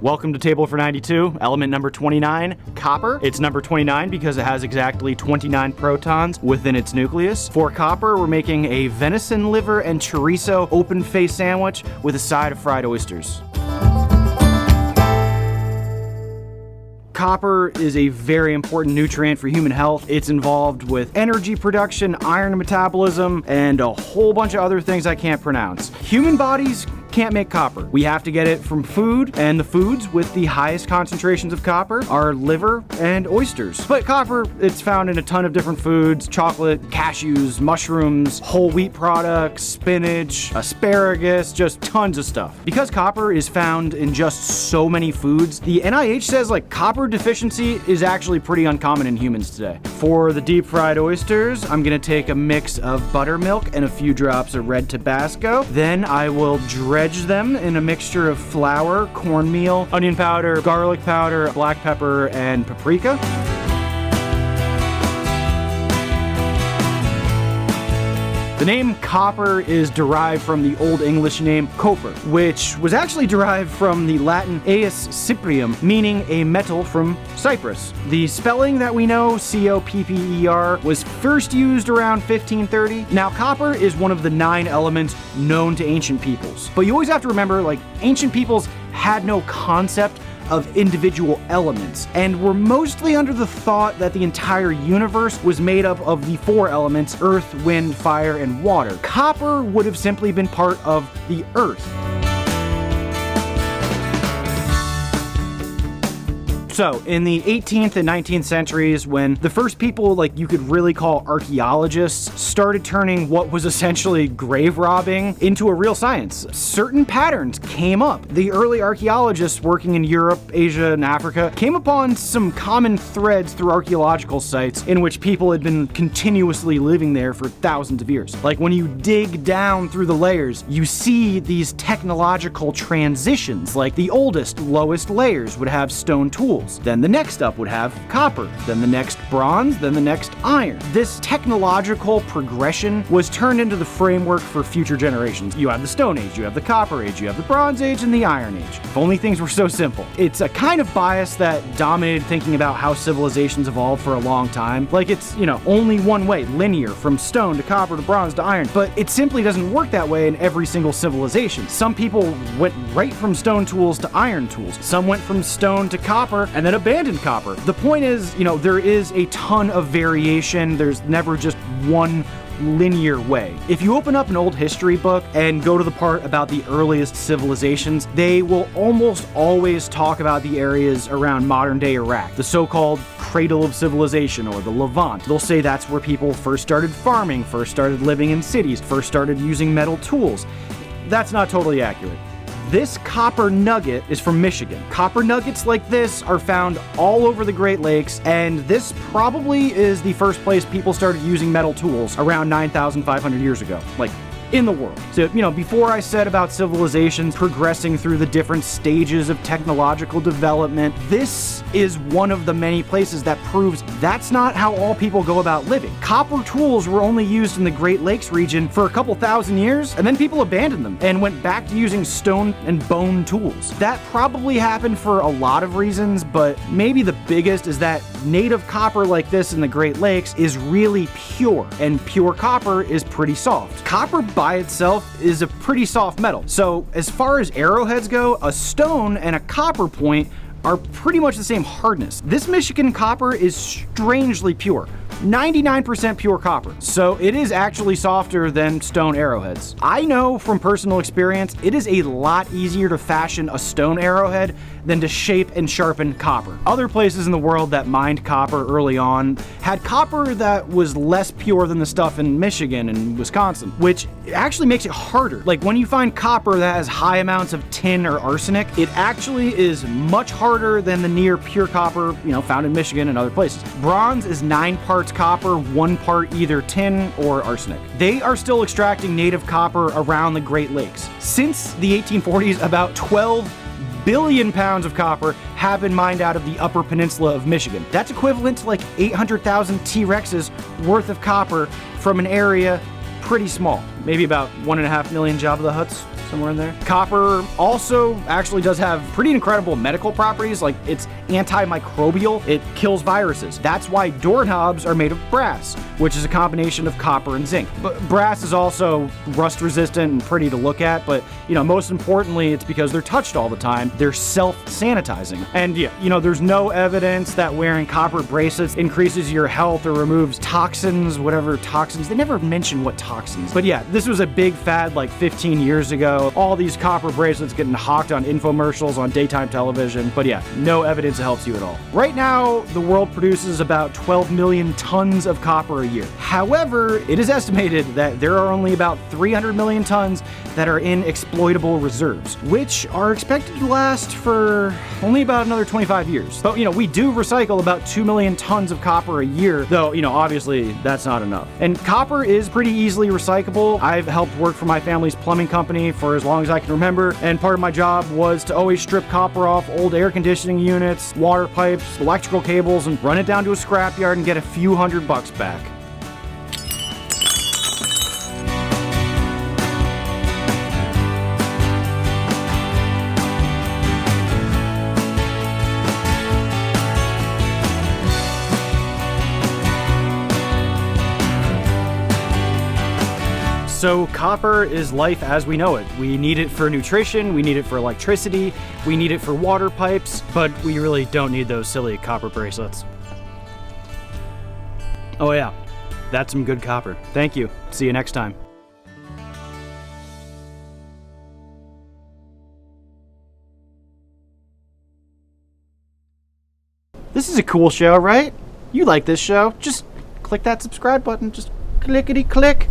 Welcome to Table for 92, element number 29, copper. It's number 29 because it has exactly 29 protons within its nucleus. For copper, we're making a venison liver and chorizo open-faced sandwich with a side of fried oysters. Copper is a very important nutrient for human health. It's involved with energy production, iron metabolism, and a whole bunch of other things I can't pronounce. Human bodies can't make copper. We have to get it from food, and the foods with the highest concentrations of copper are liver and oysters. But copper, it's found in a ton of different foods: chocolate, cashews, mushrooms, whole wheat products, spinach, asparagus, just tons of stuff. Because copper is found in just so many foods, the NIH says copper deficiency is actually pretty uncommon in humans today. For the deep fried oysters, I'm gonna take a mix of buttermilk and a few drops of red Tabasco. Then I will dredge them in a mixture of flour, cornmeal, onion powder, garlic powder, black pepper, and paprika. The name copper is derived from the Old English name copper, which was actually derived from the Latin aes cyprium, meaning a metal from Cyprus. The spelling that we know, C-O-P-P-E-R, was first used around 1530. Now, copper is one of the 9 elements known to ancient peoples. But you always have to remember, ancient peoples had no concept of individual elements, and were mostly under the thought that the entire universe was made up of the 4 elements: earth, wind, fire, and water. Copper would have simply been part of the earth. So, in the 18th and 19th centuries, when the first people you could really call archaeologists started turning what was essentially grave robbing into a real science, certain patterns came up. The early archaeologists working in Europe, Asia, and Africa came upon some common threads through archaeological sites in which people had been continuously living there for thousands of years. When you dig down through the layers, you see these technological transitions. The oldest, lowest layers would have stone tools. Then the next up would have copper, then the next bronze, then the next iron. This technological progression was turned into the framework for future generations. You have the Stone Age, you have the Copper Age, you have the Bronze Age, and the Iron Age. If only things were so simple. It's a kind of bias that dominated thinking about how civilizations evolved for a long time. It's, only one way, linear, from stone to copper to bronze to iron. But it simply doesn't work that way in every single civilization. Some people went right from stone tools to iron tools. Some went from stone to copper and then abandoned copper. The point is, there is a ton of variation. There's never just one linear way. If you open up an old history book and go to the part about the earliest civilizations, they will almost always talk about the areas around modern-day Iraq, the so-called cradle of civilization, or the Levant. They'll say that's where people first started farming, first started living in cities, first started using metal tools. That's not totally accurate. This copper nugget is from Michigan. Copper nuggets like this are found all over the Great Lakes, and this probably is the first place people started using metal tools around 9,500 years ago. In the world. So, before I said about civilizations progressing through the different stages of technological development, this is one of the many places that proves that's not how all people go about living. Copper tools were only used in the Great Lakes region for a couple thousand years, and then people abandoned them and went back to using stone and bone tools. That probably happened for a lot of reasons, but maybe the biggest is that native copper like this in the Great Lakes is really pure, and pure copper is pretty soft. Copper by itself is a pretty soft metal. So as far as arrowheads go, a stone and a copper point are pretty much the same hardness. This Michigan copper is strangely pure. 99% pure copper, so it is actually softer than stone arrowheads. I know from personal experience, it is a lot easier to fashion a stone arrowhead than to shape and sharpen copper. Other places in the world that mined copper early on had copper that was less pure than the stuff in Michigan and Wisconsin, which actually makes it harder. When you find copper that has high amounts of tin or arsenic, it actually is much harder than the near pure copper, found in Michigan and other places. Bronze is 9 parts copper, 1 part either tin or arsenic. They are still extracting native copper around the Great Lakes. Since the 1840s, about 12 billion pounds of copper have been mined out of the Upper Peninsula of Michigan. That's equivalent to 800,000 T-Rexes worth of copper from an area pretty small. maybe about 1.5 million Jabba the Hutts, somewhere in there. Copper also actually does have pretty incredible medical properties, like it's antimicrobial, it kills viruses. That's why doorknobs are made of brass, which is a combination of copper and zinc. But brass is also rust resistant and pretty to look at, but most importantly, it's because they're touched all the time. They're self-sanitizing. And there's no evidence that wearing copper bracelets increases your health or removes toxins, whatever toxins. They never mention what toxins. But yeah, this was a big fad like 15 years ago. All these copper bracelets getting hawked on infomercials on daytime television. But yeah, no evidence it helps you at all. Right now, the world produces about 12 million tons of copper a year. However, it is estimated that there are only about 300 million tons that are in exploitable reserves, which are expected to last for only about another 25 years. But we do recycle about 2 million tons of copper a year, though obviously that's not enough. And copper is pretty easily recyclable. I've helped work for my family's plumbing company for as long as I can remember, and part of my job was to always strip copper off old air conditioning units, water pipes, electrical cables, and run it down to a scrapyard and get a few $100 back. So copper is life as we know it. We need it for nutrition, we need it for electricity, we need it for water pipes, but we really don't need those silly copper bracelets. Oh yeah, that's some good copper. Thank you. See you next time. This is a cool show, right? You like this show? Just click that subscribe button, just clickety click.